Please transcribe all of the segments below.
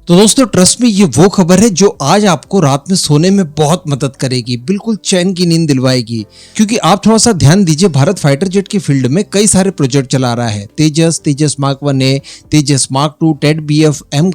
तो दोस्तों ट्रस्ट में ये वो खबर है जो आज आपको रात में सोने में बहुत मदद करेगी, बिल्कुल चैन की नींद दिलवाएगी। क्योंकि आप थोड़ा सा ध्यान दीजिए, भारत फाइटर जेट की फील्ड में कई सारे प्रोजेक्ट चला रहा है। तेजस मार्क 1A, तेजस मार्क 2, टेड BF, एम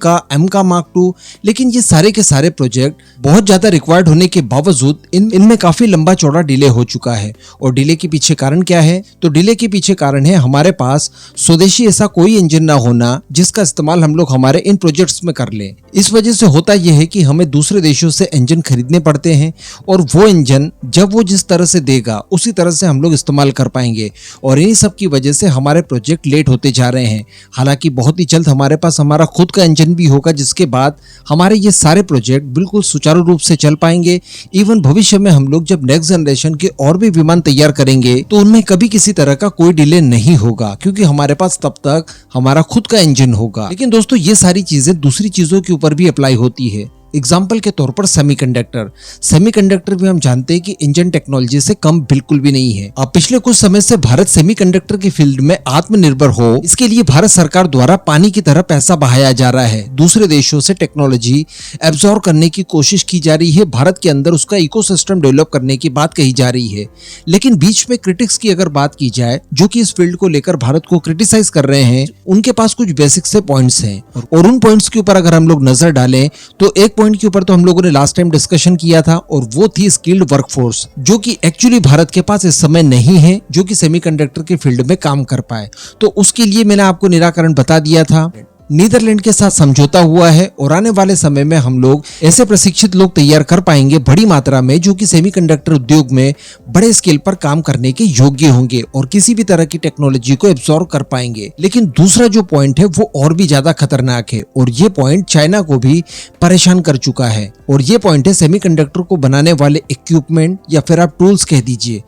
का मार्क 2। लेकिन ये सारे के सारे प्रोजेक्ट बहुत ज्यादा रिक्वायर्ड होने के बावजूद इनमें काफी लंबा चौड़ा डिले हो चुका है। और डिले के पीछे कारण क्या है? तो डिले के पीछे कारण है हमारे पास स्वदेशी ऐसा कोई इंजन ना होना जिसका इस्तेमाल हम लोग हमारे इन प्रोजेक्ट्स में कर ले। इस वजह से होता यह है कि हमें दूसरे देशों से इंजन खरीदने पड़ते हैं और वो इंजन जब वो जिस तरह से देगा उसी तरह से हम लोग इस्तेमाल कर पाएंगे। और इन्हीं सब की वजह से हमारे प्रोजेक्ट लेट होते जा रहे हैं। हालांकि बहुत ही जल्द हमारे पास हमारा खुद का इंजन भी होगा, जिसके बाद हमारे ये सारे प्रोजेक्ट बिल्कुल सुचारू रूप से चल पाएंगे। इवन भविष्य में हम लोग जब नेक्स्ट जनरेशन के और भी विमान तैयार करेंगे तो उनमें कभी किसी तरह का कोई डिले नहीं होगा, क्योंकि हमारे पास तब तक हमारा खुद का इंजन होगा। लेकिन दोस्तों ये सारी चीजें दूसरी चीजों के ऊपर भी अप्लाई होती है। एग्जाम्पल के तौर पर सेमीकंडक्टर भी हम जानते हैं कि इंजन टेक्नोलॉजी से कम बिल्कुल भी नहीं है। अब पिछले कुछ समय से भारत सेमीकंडक्टर की फील्ड में आत्मनिर्भर हो, इसके लिए भारत सरकार द्वारा पानी की तरह पैसा बहाया जा रहा है। दूसरे देशों से टेक्नोलॉजी एब्जॉर्ब करने की कोशिश की जा रही है, भारत के अंदर उसका इकोसिस्टम डेवलप करने की बात कही जा रही है। लेकिन बीच में क्रिटिक्स की अगर बात की जाए, जो कि इस फील्ड को लेकर भारत को क्रिटिसाइज कर रहे हैं, उनके पास कुछ बेसिक से पॉइंट्स हैं। और उन पॉइंट्स के ऊपर अगर हम लोग नजर डालें तो एक पॉइंट के ऊपर तो हम लोगों ने लास्ट टाइम डिस्कशन किया था, और वो थी स्किल्ड वर्कफोर्स, जो कि एक्चुअली भारत के पास इस समय नहीं है जो कि सेमीकंडक्टर के फील्ड में काम कर पाए। तो उसके लिए मैंने आपको निराकरण बता दिया था। नीदरलैंड के साथ समझौता हुआ है और आने वाले समय में हम लोग ऐसे प्रशिक्षित लोग तैयार कर पाएंगे बड़ी मात्रा में, जो कि सेमीकंडक्टर उद्योग में बड़े स्केल पर काम करने के योग्य होंगे और किसी भी तरह की टेक्नोलॉजी को एब्जॉर्ब कर पाएंगे। लेकिन दूसरा जो पॉइंट है वो और भी ज्यादा खतरनाक है, और ये पॉइंट चाइना को भी परेशान कर चुका है। और ये पॉइंट है सेमीकंडक्टर को बनाने वाले इक्विपमेंट या फिर आप टूल्स कह दीजिए।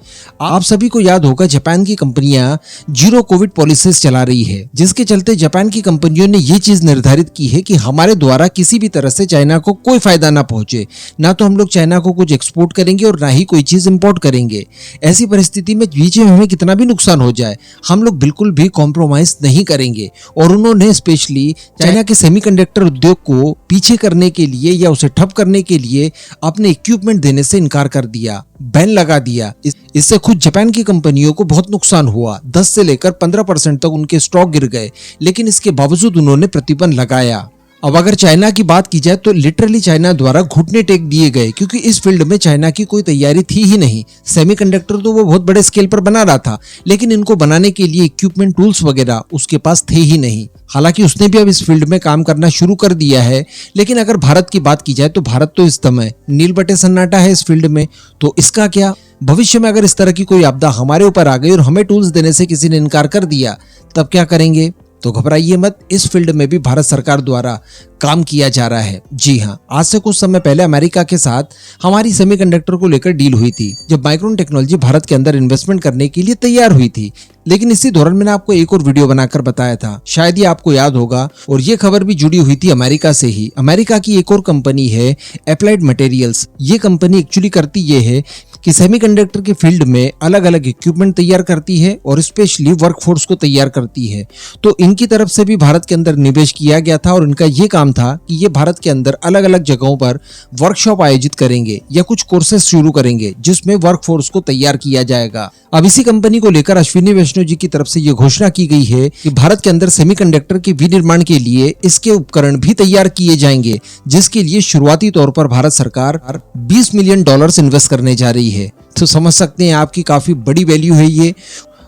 आप सभी को याद होगा जापान की कंपनियां जीरो कोविड पॉलिसीज चला रही है, जिसके चलते जापान की कंपनियों ने ये चीज निर्धारित की है कि हमारे द्वारा किसी भी तरह से चाइना को कोई फायदा ना पहुंचे। ना तो हम लोग चाइना को कुछ एक्सपोर्ट करेंगे और ना ही कोई चीज इंपोर्ट करेंगे। ऐसी परिस्थिति में बीच में हमें कितना भी नुकसान हो जाए, हम लोग बिल्कुल भी कॉम्प्रोमाइज नहीं करेंगे। और उन्होंने स्पेशली चाइना के सेमीकंडक्टर उद्योग को पीछे करने के लिए या उसे ठप करने के लिए अपने इक्विपमेंट देने से इनकार कर दिया, बैन लगा दिया। इससे खुद जापान की कंपनियों को बहुत नुकसान हुआ। 10 से लेकर 15% तक उनके स्टॉक गिर गए, लेकिन इसके बावजूद उन्होंने प्रतिबंध लगाया। अब अगर चाइना की बात की जाए तो लिटरली चाइना द्वारा घुटने टेक दिए गए, क्योंकि इस फील्ड में चाइना की कोई तैयारी थी ही नहीं। सेमीकंडक्टर तो वो बहुत बड़े स्केल पर बना रहा था, लेकिन इनको बनाने के लिए इक्विपमेंट टूल्स वगैरह उसके पास थे ही नहीं। हालांकि उसने भी अब इस फील्ड में काम करना शुरू कर दिया है। लेकिन अगर भारत की बात की जाए तो भारत तो इस समय नील बटे सन्नाटा है इस फील्ड में। तो इसका क्या? भविष्य में अगर इस तरह की कोई आपदा हमारे ऊपर आ गई और हमें टूल्स देने से किसी ने इनकार कर दिया, तब क्या करेंगे? तो घबराइए मत, इस फील्ड में भी भारत सरकार द्वारा काम किया जा रहा है। जी हाँ, आज से कुछ समय पहले अमेरिका के साथ हमारी सेमीकंडक्टर को लेकर डील हुई थी, जब माइक्रोन टेक्नोलॉजी भारत के अंदर इन्वेस्टमेंट करने के लिए तैयार हुई थी। लेकिन इसी दौरान मैंने आपको एक और वीडियो बनाकर बताया था, शायद ये आपको याद होगा। और ये खबर भी जुड़ी हुई थी अमेरिका से ही। अमेरिका की एक और कंपनी है अप्लाइड मटेरियल्स। ये कंपनी एक्चुअली करती ये है कि सेमीकंडक्टर के फील्ड में अलग अलग इक्विपमेंट तैयार करती है और स्पेशली वर्कफोर्स को तैयार करती है। तो इनकी तरफ से भी भारत के अंदर निवेश किया गया था, और इनका ये काम था कि ये भारत के अंदर अलग अलग जगहों पर वर्कशॉप आयोजित करेंगे या कुछ कोर्सेज शुरू करेंगे, जिसमें वर्कफोर्स को तैयार किया जाएगा। अब इसी कंपनी को लेकर अश्विनी वैष्णव जी की तरफ से ये घोषणा की गई है कि भारत के अंदर सेमीकंडक्टर के विनिर्माण के लिए इसके उपकरण भी तैयार किए जाएंगे, जिसके लिए शुरुआती तौर पर भारत सरकार $20 मिलियन इन्वेस्ट करने जा रही है। तो समझ सकते हैं आपकी काफी बड़ी वैल्यू है ये।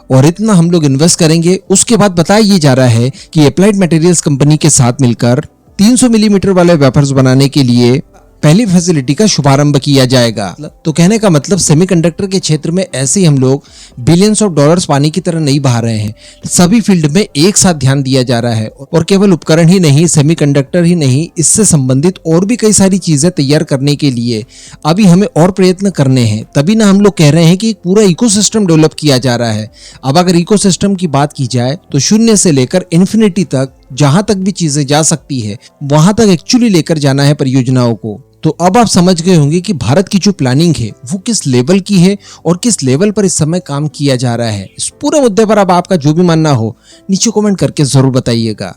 और इतना हम लोग इन्वेस्ट करेंगे। उसके बाद बताया ये जा रहा है कि अप्लाइड मटेरियल्स कंपनी के साथ मिलकर 300 मिलीमीटर वाले वेफर्स बनाने के लिए पहली फैसिलिटी का शुभारंभ किया जाएगा। तो कहने का मतलब सेमीकंडक्टर के क्षेत्र में ऐसे ही हम लोग बिलियंस ऑफ डॉलर्स पानी की तरह नहीं बहा रहे हैं। सभी फील्ड में एक साथ ध्यान दिया जा रहा है, और केवल उपकरण ही नहीं, सेमीकंडक्टर ही नहीं, इससे संबंधित और भी कई सारी चीजें तैयार करने के लिए अभी हमें और प्रयत्न करने हैं। तभी ना हम लोग कह रहे हैं कि एक पूरा इकोसिस्टम डेवलप किया जा रहा है। अब अगर इकोसिस्टम की बात की जाए तो शून्य से लेकर इन्फिनिटी तक जहां तक भी चीजें जा सकती है, वहां तक एक्चुअली लेकर जाना है परियोजनाओं को। तो अब आप समझ गए होंगे कि भारत की जो प्लानिंग है वो किस लेवल की है और किस लेवल पर इस समय काम किया जा रहा है। इस पूरे मुद्दे पर अब आपका जो भी मानना हो नीचे कमेंट करके जरूर बताइएगा।